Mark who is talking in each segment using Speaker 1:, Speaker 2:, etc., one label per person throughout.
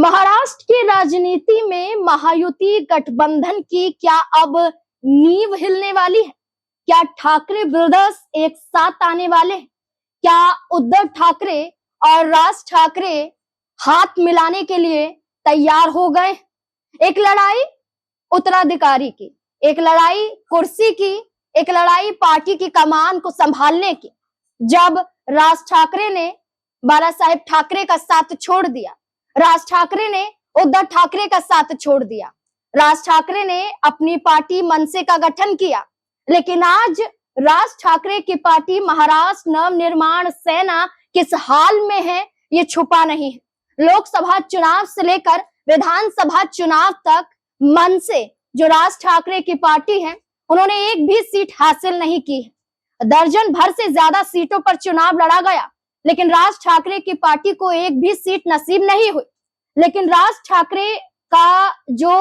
Speaker 1: महाराष्ट्र की राजनीति में महायुति गठबंधन की क्या अब नींव हिलने वाली है? क्या ठाकरे ब्रदर्स एक साथ आने वाले हैं? क्या उद्धव ठाकरे और राज ठाकरे हाथ मिलाने के लिए तैयार हो गए? एक लड़ाई उत्तराधिकारी की, एक लड़ाई कुर्सी की, एक लड़ाई पार्टी की कमान को संभालने की। जब राज ठाकरे ने बाला साहेब ठाकरे का साथ छोड़ दिया, राज ठाकरे ने उद्धव ठाकरे का साथ छोड़ दिया, राज ठाकरे ने अपनी पार्टी मनसे का गठन किया, लेकिन आज राज ठाकरे की पार्टी महाराष्ट्र नवनिर्माण सेना किस हाल में है ये छुपा नहीं है। लोकसभा चुनाव से लेकर विधानसभा चुनाव तक मनसे जो राज ठाकरे की पार्टी है, उन्होंने एक भी सीट हासिल नहीं की है। दर्जन भर से ज्यादा सीटों पर चुनाव लड़ा गया, लेकिन राज ठाकरे की पार्टी को एक भी सीट नसीब नहीं हुई। लेकिन राज ठाकरे का जो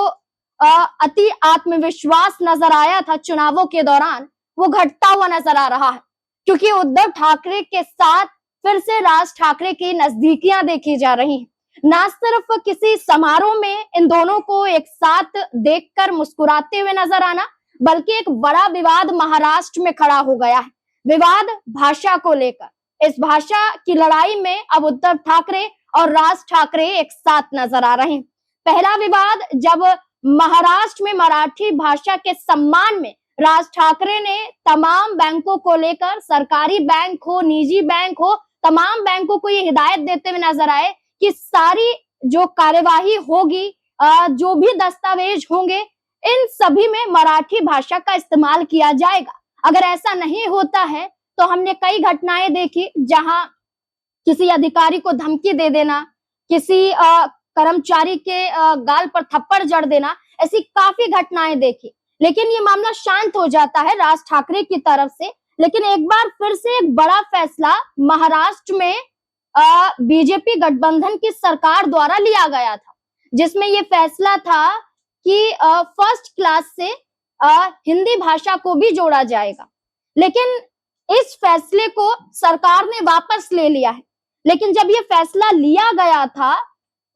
Speaker 1: अति आत्मविश्वास नजर आया था चुनावों के दौरान, वो घटता हुआ नजर आ रहा है, क्योंकि उद्धव ठाकरे के साथ फिर से राज ठाकरे की नजदीकियां देखी जा रही हैं। ना सिर्फ किसी समारोह में इन दोनों को एक साथ देखकर मुस्कुराते हुए नजर आना, बल्कि एक बड़ा विवाद महाराष्ट्र में खड़ा हो गया है। विवाद भाषा को लेकर। इस भाषा की लड़ाई में अब उद्धव ठाकरे और राज ठाकरे एक साथ नजर आ रहे हैं। पहला विवाद जब महाराष्ट्र में मराठी भाषा के सम्मान में राज ठाकरे ने तमाम बैंकों को लेकर, सरकारी बैंक हो, निजी बैंक हो, तमाम बैंकों को ये हिदायत देते हुए नजर आए कि सारी जो कार्यवाही होगी, जो भी दस्तावेज होंगे, इन सभी में मराठी भाषा का इस्तेमाल किया जाएगा। अगर ऐसा नहीं होता है तो हमने कई घटनाएं देखी जहां किसी अधिकारी को धमकी दे देना, किसी कर्मचारी के गाल पर थप्पड़ जड़ देना, ऐसी काफी घटनाएं देखी। लेकिन ये मामला शांत हो जाता है राज ठाकरे की तरफ से। लेकिन एक बार फिर से एक बड़ा फैसला महाराष्ट्र में बीजेपी गठबंधन की सरकार द्वारा लिया गया था, जिसमें ये फैसला था कि फर्स्ट क्लास से हिंदी भाषा को भी जोड़ा जाएगा। लेकिन इस फैसले को सरकार ने वापस ले लिया है। लेकिन जब ये फैसला लिया गया था,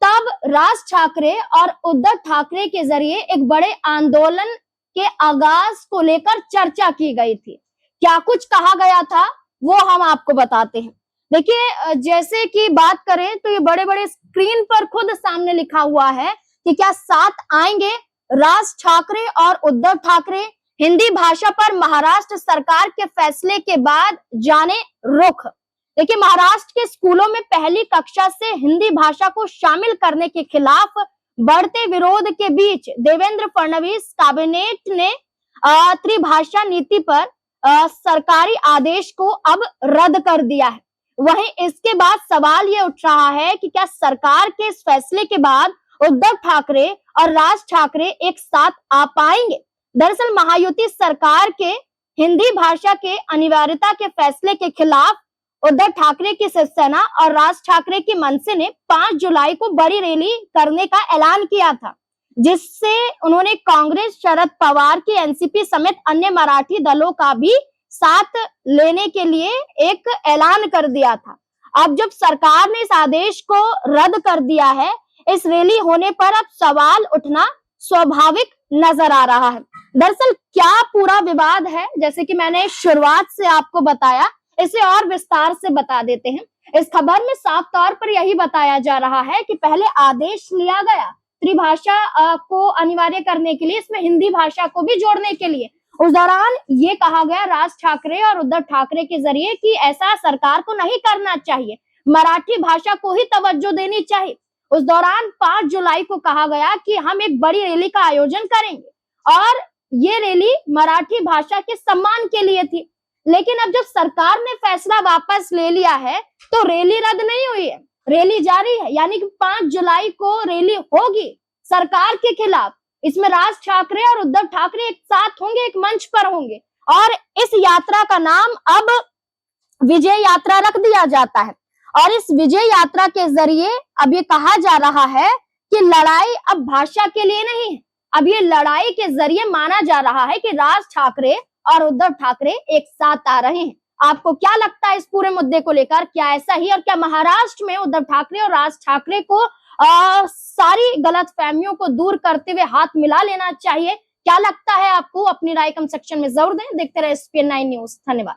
Speaker 1: तब राज ठाकरे और उद्धव ठाकरे के जरिए एक बड़े आंदोलन के आगाज को लेकर चर्चा की गई थी। क्या कुछ कहा गया था वो हम आपको बताते हैं। देखिए, जैसे कि बात करें तो ये बड़े बड़े स्क्रीन पर खुद सामने लिखा हुआ है कि क्या साथ आएंगे राज ठाकरे और उद्धव ठाकरे। हिंदी भाषा पर महाराष्ट्र सरकार के फैसले के बाद जाने रुख। देखिए, महाराष्ट्र के स्कूलों में पहली कक्षा से हिंदी भाषा को शामिल करने के खिलाफ बढ़ते विरोध के बीच देवेंद्र फडणवीस कैबिनेट ने त्रिभाषा नीति पर सरकारी आदेश को अब रद्द कर दिया है। वहीं इसके बाद सवाल ये उठ रहा है कि क्या सरकार के इस फैसले के बाद उद्धव ठाकरे और राज ठाकरे एक साथ आ पाएंगे। दरअसल महायुति सरकार के हिंदी भाषा के अनिवार्यता के फैसले के खिलाफ उद्धव ठाकरे की शिवसेना और राज ठाकरे की मनसे ने 5 जुलाई को बड़ी रैली करने का ऐलान किया था, जिससे उन्होंने कांग्रेस, शरद पवार की एनसीपी समेत अन्य मराठी दलों का भी साथ लेने के लिए एक ऐलान कर दिया था। अब जब सरकार ने इस आदेश को रद्द कर दिया है, इस रैली होने पर अब सवाल उठना स्वाभाविक नजर आ रहा है। दरअसल क्या पूरा विवाद है, जैसे कि मैंने शुरुआत से आपको बताया, इसे और विस्तार से बता देते हैं। इस खबर में साफ तौर पर यही बताया जा रहा है कि पहले आदेश लिया गया त्रिभाषा को अनिवार्य करने के लिए, इसमें हिंदी भाषा को भी जोड़ने के लिए। उस दौरान ये कहा गया राज ठाकरे और उद्धव ठाकरे के जरिए कि ऐसा सरकार को नहीं करना चाहिए, मराठी भाषा को ही तवज्जो देनी चाहिए। उस दौरान 5 जुलाई को कहा गया कि हम एक बड़ी रैली का आयोजन करेंगे और ये रैली मराठी भाषा के सम्मान के लिए थी। लेकिन अब जब सरकार ने फैसला वापस ले लिया है तो रैली रद्द नहीं हुई है, रैली जारी है। यानी कि 5 जुलाई को रैली होगी सरकार के खिलाफ। इसमें राज ठाकरे और उद्धव ठाकरे एक साथ होंगे, एक मंच पर होंगे और इस यात्रा का नाम अब विजय यात्रा रख दिया जाता है। और इस विजय यात्रा के जरिए अब ये कहा जा रहा है कि लड़ाई अब भाषा के लिए नहीं है, अब ये लड़ाई के जरिए माना जा रहा है कि राज ठाकरे और उद्धव ठाकरे एक साथ आ रहे हैं। आपको क्या लगता है इस पूरे मुद्दे को लेकर? क्या ऐसा ही, और क्या महाराष्ट्र में उद्धव ठाकरे और राज ठाकरे को सारी गलतफहमियों को दूर करते हुए हाथ मिला लेना चाहिए। क्या लगता है आपको? अपनी राय कमेंट सेक्शन में जरूर दें। देखते रहे SPN9 न्यूज। धन्यवाद।